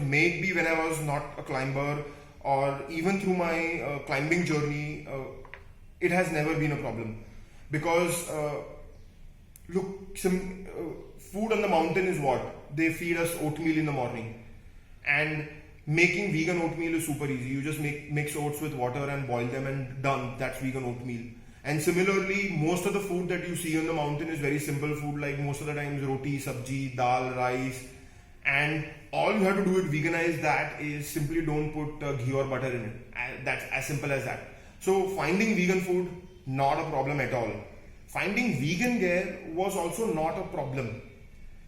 maybe when I was not a climber or even through my climbing journey, it has never been a problem because look, some food on the mountain is what? They feed us oatmeal in the morning, and making vegan oatmeal is super easy. You just mix oats with water and boil them and done. That's vegan oatmeal. And similarly, most of the food that you see on the mountain is very simple food, like most of the times roti, sabji, dal, rice. And all you have to do to veganize that is simply don't put ghee or butter in it. That's as simple as that. So finding vegan food, not a problem at all. Finding vegan gear was also not a problem.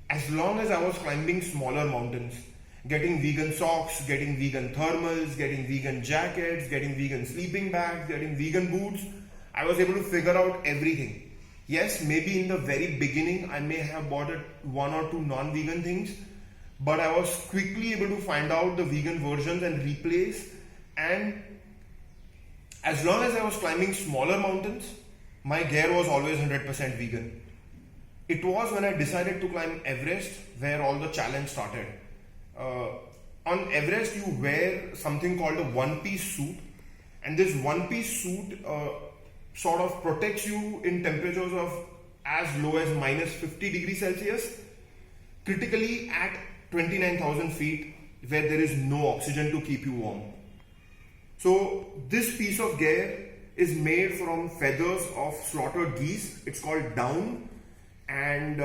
As long as I was climbing smaller mountains, getting vegan socks, getting vegan thermals, getting vegan jackets, getting vegan sleeping bags, getting vegan boots, I was able to figure out everything. Yes, maybe in the very beginning I may have bought one or two non-vegan things, but I was quickly able to find out the vegan versions and replace. And as long as I was climbing smaller mountains, my gear was always 100% vegan. It was when I decided to climb Everest where all the challenge started. On Everest, you wear something called a one-piece suit, and this one-piece suit sort of protects you in temperatures of as low as minus 50 degrees Celsius, critically at 29,000 feet where there is no oxygen to keep you warm. So this piece of gear is made from feathers of slaughtered geese. It's called down, and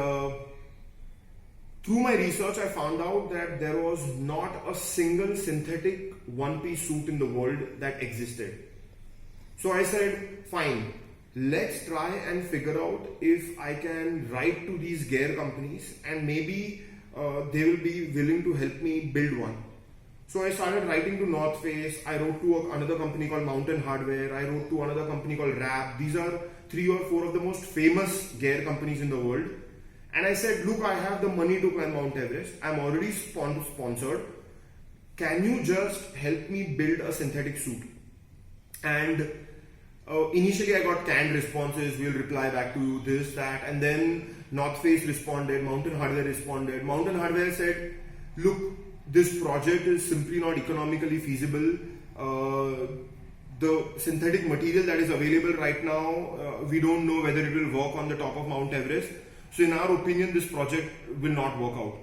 through my research I found out that there was not a single synthetic one-piece suit in the world that existed. So I said, fine, let's try and figure out if I can write to these gear companies and maybe they will be willing to help me build one. So I started writing to North Face. I wrote to another company called Mountain Hardwear. I wrote to another company called Wrap. These are 3 or 4 of the most famous gear companies in the world. And I said, look, I have the money to climb Mount Everest. I'm already sponsored. Can you just help me build a synthetic suit? And initially I got canned responses. We'll reply back to you, this, that. And then North Face responded. Mountain Hardwear responded. Mountain Hardwear said, look, this project is simply not economically feasible. The synthetic material that is available right now, we don't know whether it will work on the top of Mount Everest. So in our opinion, this project will not work out.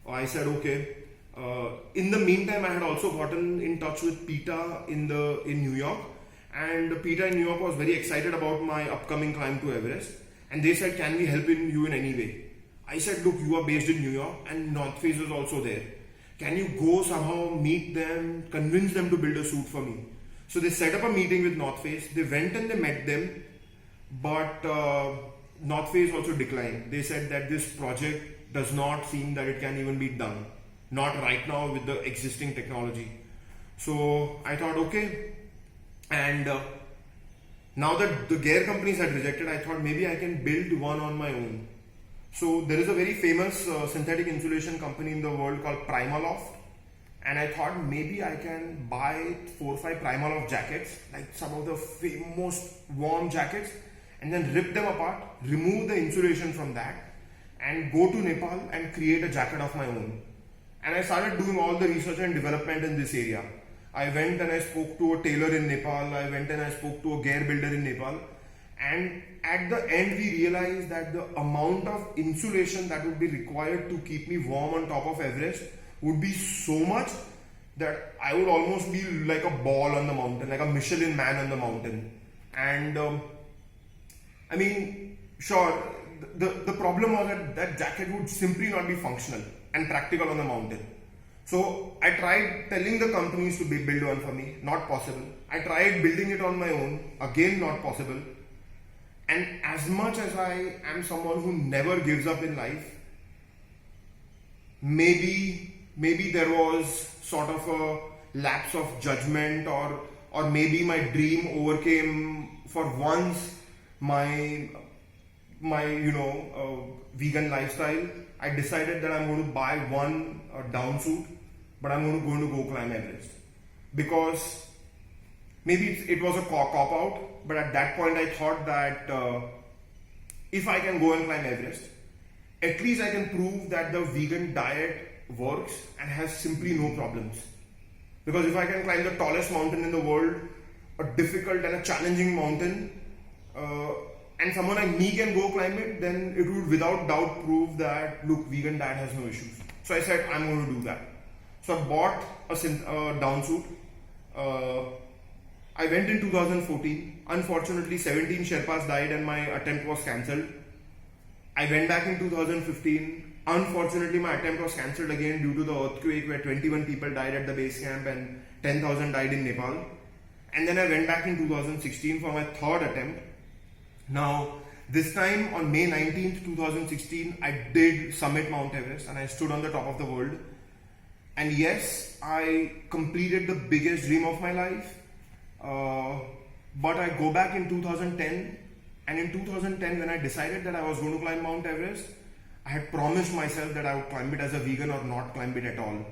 I said, okay. In the meantime, I had also gotten in touch with PETA in New York, and PETA in New York was very excited about my upcoming climb to Everest, and they said, can we help you in any way? I said, look, you are based in New York and North Face is also there. Can you go somehow meet them, convince them to build a suit for me? So they set up a meeting with North Face. They went and they met them, but North Face also declined. They said that this project does not seem that it can even be done. Not right now with the existing technology. So I thought, okay. And now that the gear companies had rejected, I thought maybe I can build one on my own. So there is a very famous synthetic insulation company in the world called Primaloft, and I thought maybe I can buy 4 or 5 Primaloft jackets, like some of the most warm jackets, and then rip them apart, remove the insulation from that, and go to Nepal and create a jacket of my own. And I started doing all the research and development in this area. I went and I spoke to a tailor in Nepal. I went and I spoke to a gear builder in Nepal. And at the end, we realized that the amount of insulation that would be required to keep me warm on top of Everest would be so much that I would almost be like a ball on the mountain, like a Michelin man on the mountain. And I mean, sure, the problem was that jacket would simply not be functional and practical on the mountain. So I tried telling the companies to build one for me, not possible. I tried building it on my own, again not possible. And as much as I am someone who never gives up in life, maybe there was sort of a lapse of judgment, or maybe my dream overcame for once my vegan lifestyle. I decided that I'm going to buy one down suit, but I'm going to go climb Everest, because maybe it was a cop out, but at that point I thought that if I can go and climb Everest, at least I can prove that the vegan diet works and has simply no problems. Because if I can climb the tallest mountain in the world, a difficult and a challenging mountain, and someone like me can go climb it, then it would without doubt prove that, look, vegan diet has no issues. So I said, I'm going to do that. So I bought a down suit. I went in 2014. Unfortunately, 17 Sherpas died and my attempt was cancelled. I went back in 2015. Unfortunately, my attempt was cancelled again due to the earthquake where 21 people died at the base camp and 10,000 died in Nepal. And then I went back in 2016 for my third attempt. Now, this time on May 19th, 2016, I did summit Mount Everest and I stood on the top of the world. And yes, I completed the biggest dream of my life. But I go back in 2010, and in 2010 when I decided that I was going to climb Mount Everest, I had promised myself that I would climb it as a vegan or not climb it at all.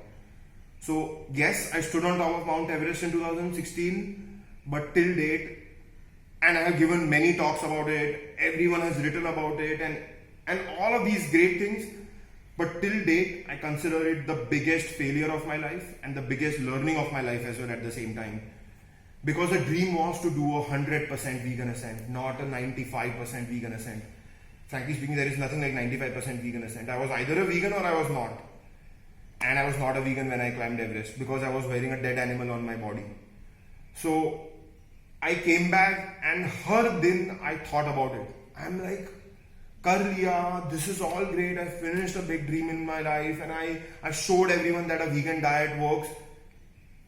So yes, I stood on top of Mount Everest in 2016, but till date, and I have given many talks about it, everyone has written about it, and all of these great things, but till date, I consider it the biggest failure of my life and the biggest learning of my life as well at the same time. Because the dream was to do a 100% vegan ascent, not a 95% vegan ascent. Frankly speaking, there is nothing like 95% vegan ascent. I was either a vegan or I was not. And I was not a vegan when I climbed Everest because I was wearing a dead animal on my body. So I came back and her din I thought about it. I'm like, kar liya, this is all great. I finished a big dream in my life and I showed everyone that a vegan diet works.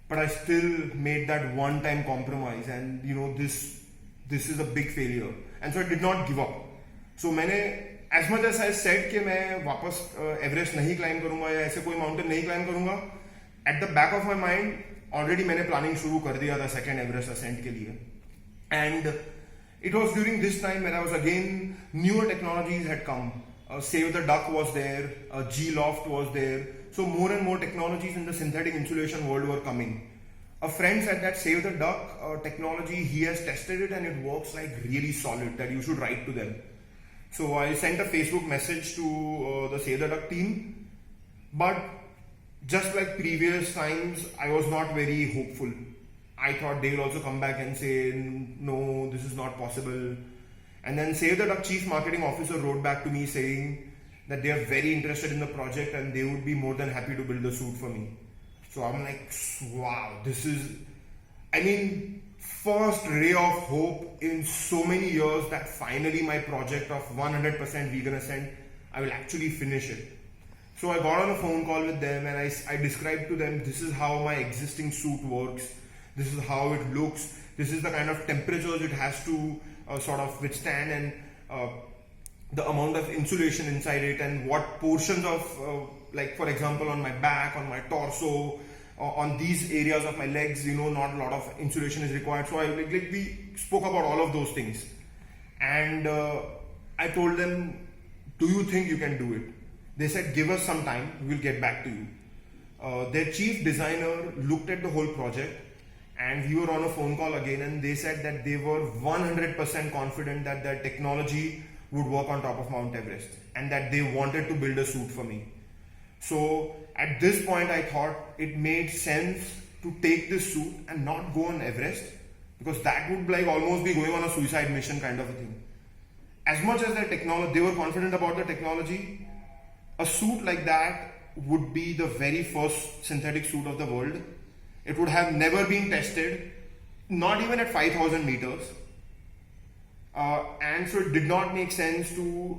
But I still made that one-time compromise, and this is a big failure. And so I did not give up. So मैंने, as much as I said कि मैं वापस Everest नहीं climb करूंगा या ऐसे कोई mountain नहीं क्लाइम करूंगा, at the back of my mind already मैंने प्लानिंग शुरू कर दिया था सेकेंड एवरेस्ट असेंट के लिए. And it was during this time when I was again, newer technologies had come. Save the Duck was there, G-Loft was there. So more and more technologies in the synthetic insulation world were coming. A friend said that Save the Duck technology, he has tested it and it works like really solid, that you should write to them. So I sent a Facebook message to the Save the Duck team, but just like previous times, I was not very hopeful. I thought they will also come back and say, no, this is not possible. And then Save the Duck Chief Marketing Officer wrote back to me saying that they are very interested in the project and they would be more than happy to build the suit for me. So I'm like, wow, this is, first ray of hope in so many years that finally my project of 100% vegan ascent, I will actually finish it. So I got on a phone call with them and I described to them, this is how my existing suit works. This is how it looks. This is the kind of temperatures it has to sort of withstand, and the amount of insulation inside it, and what portions of, like for example on my back, on my torso, on these areas of my legs, not a lot of insulation is required. So we spoke about all of those things. And I told them, do you think you can do it? They said, give us some time, we'll get back to you. Their chief designer looked at the whole project, and we were on a phone call again, and they said that they were 100% confident that their technology would work on top of Mount Everest and that they wanted to build a suit for me. So at this point I thought it made sense to take this suit and not go on Everest, because that would almost be going on a suicide mission kind of a thing. As much as they were confident about the technology, a suit like that would be the very first synthetic suit of the world. It would have never been tested, not even at 5,000 meters. And so it did not make sense to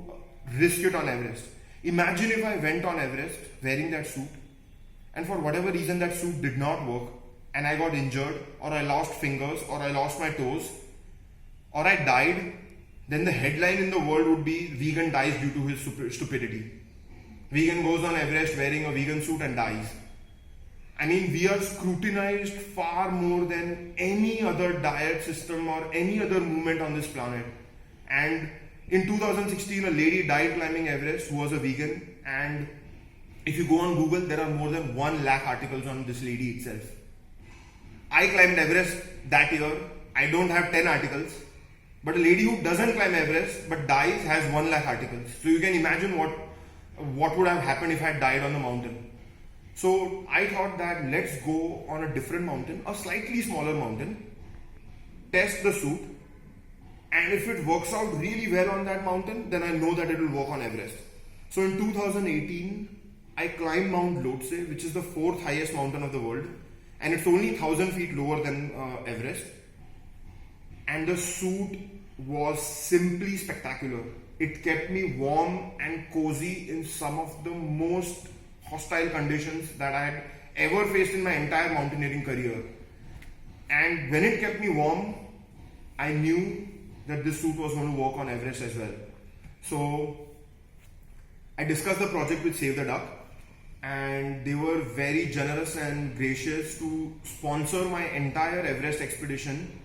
risk it on Everest. Imagine if I went on Everest wearing that suit and for whatever reason that suit did not work and I got injured, or I lost fingers, or I lost my toes, or I died, then the headline in the world would be vegan dies due to his stupidity. Vegan goes on Everest wearing a vegan suit and dies. We are scrutinized far more than any other diet system or any other movement on this planet. And in 2016, a lady died climbing Everest who was a vegan. And if you go on Google, there are more than 1 lakh articles on this lady itself. I climbed Everest that year. I don't have 10 articles. But a lady who doesn't climb Everest but dies has 1 lakh articles. So you can imagine what would have happened if I had died on the mountain. So I thought that let's go on a different mountain, a slightly smaller mountain, test the suit, and if it works out really well on that mountain, then I know that it will work on Everest. So in 2018, I climbed Mount Lhotse, which is the fourth highest mountain of the world, and it's only 1,000 feet lower than Everest. And the suit was simply spectacular. It kept me warm and cozy in some of the most hostile conditions that I had ever faced in my entire mountaineering career. And when it kept me warm, I knew that this suit was going to work on Everest as well. So I discussed the project with Save the Duck, and they were very generous and gracious to sponsor my entire Everest expedition.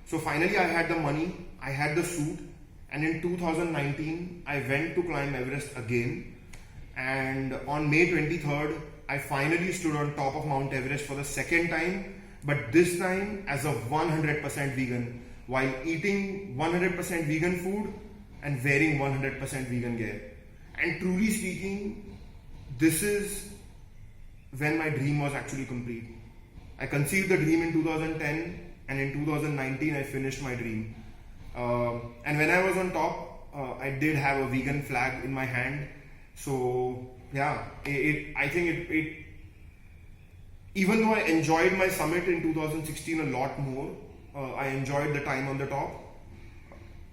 So finally I had the money, I had the suit, and in 2019 I went to climb Everest again. And on May 23rd, I finally stood on top of Mount Everest for the second time, but this time as a 100% vegan, while eating 100% vegan food and wearing 100% vegan gear. And truly speaking, this is when my dream was actually complete. I conceived the dream in 2010, and in 2019 I finished my dream. And when I was on top, I did have a vegan flag in my hand. So yeah, I think it even though I enjoyed my summit in 2016 a lot more, I enjoyed the time on the top.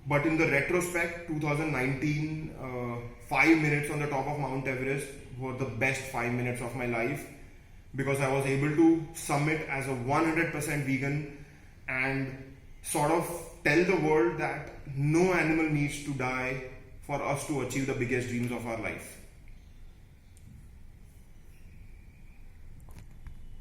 But in the retrospect, 2019, 5 minutes on the top of Mount Everest were the best 5 minutes of my life, because I was able to summit as a 100% vegan and sort of tell the world that no animal needs to die for us to achieve the biggest dreams of our life.